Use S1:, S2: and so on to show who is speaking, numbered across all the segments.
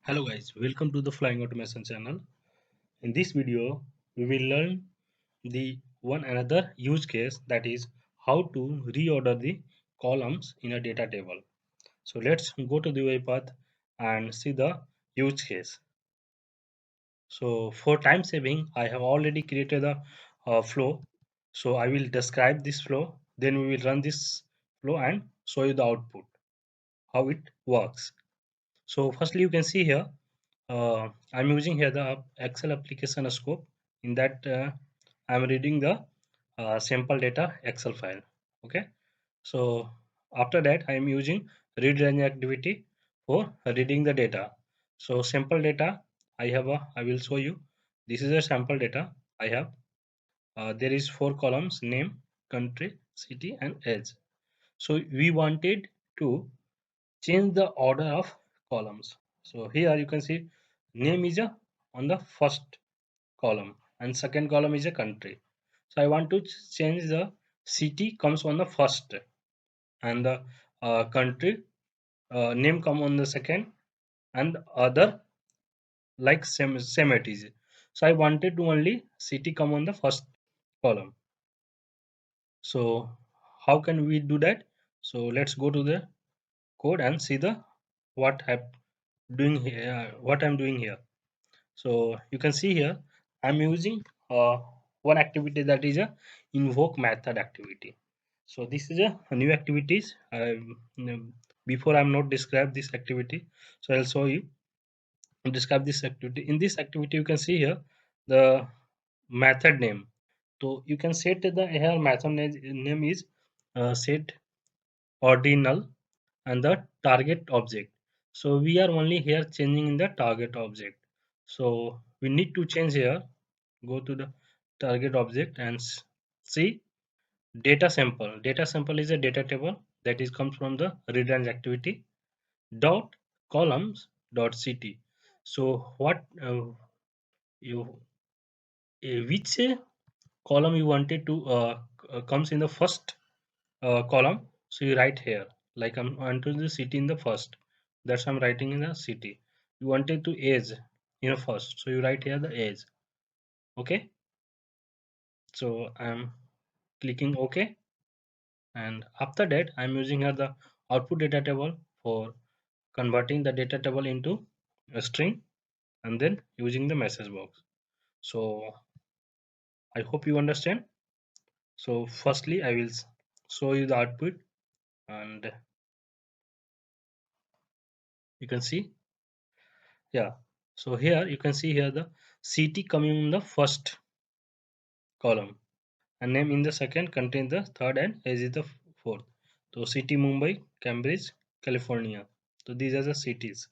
S1: Hello guys, welcome to the Flying Automation channel. In this video, we will learn the one another use case, that is how to reorder the columns in a data table. So let's go to the UiPath and see the use case. So for time saving, I have already created a flow. So I will describe this flow, then we will run this flow and show you the output, how it works. So firstly, you can see here I'm using here the Excel application scope. In that, I'm reading the sample data Excel file. Okay, so after that, I'm using read range activity for reading the data. So sample data, I will show you. This is a sample data I have. There is 4 columns: name, country, city, and age. So we wanted to change the order of columns. So here you can see name is on the first column and second column is a country. So I want to change the city comes on the first and the country name come on the second and other like same it is. So I wanted to only city come on the first column. So how can we do that? So let's go to the code and see the what I'm doing here. So you can see here I'm using one activity, that is a invoke method activity. So this is a new activities. Before I'm not describe this activity, so I'll show you describe this activity. In this activity, you can see here the method name. So you can set the here method name is set ordinal and the target object. So we are only here changing in the target object. So we need to change here. Go to the target object and see data sample. Data sample is a data table that is comes from the read range activity dot columns dot ct. So what you which column you wanted to comes in the first column. So you write here, like I'm entering the city in the first. That's I'm writing in the city. You wanted to age in the first, so you write here the age. Okay. So I'm clicking OK, and after that I'm using here the output data table for converting the data table into a string and then using the message box. So I hope you understand. So firstly I will show you the output, and you can see, yeah. So here you can see here the city coming in the first column and name in the second, country in the third, and age is the fourth. So city Mumbai, Cambridge, California. So these are the cities.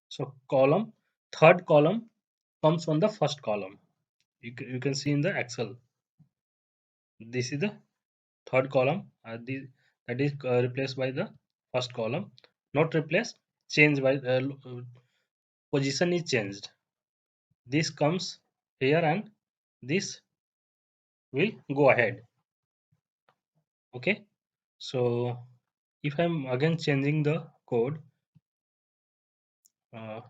S1: So column, third column comes on the first column. You can see in the Excel. This is the third column. That is replaced by the first column. Not replaced, changed by position is changed. This comes here and this will go ahead. Okay. So if I'm again changing the code, uh,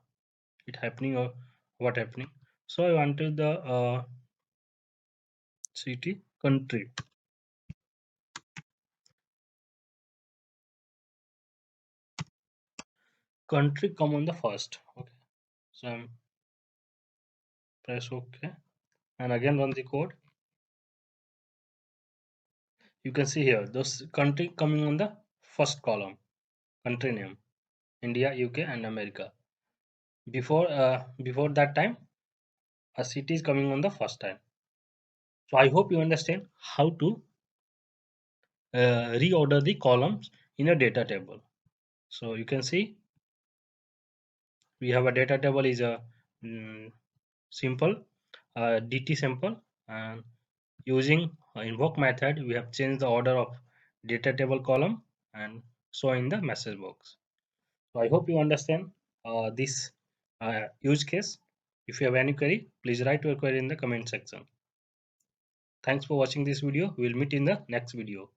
S1: it happening or what happening. So I wanted the city, country come on the first. Okay. So I'm press OK and again run the code. You can see here those country coming on the first column, country name, India, UK, and America. Before that time, a city is coming on the first time. So I hope you understand how to reorder the columns in a data table. So you can see we have a data table is a simple dt sample, and using invoke method we have changed the order of data table column and show in the message box. So I hope you understand this use case. If you have any query, please write your query in the comment section. Thanks for watching this video. We will meet in the next video.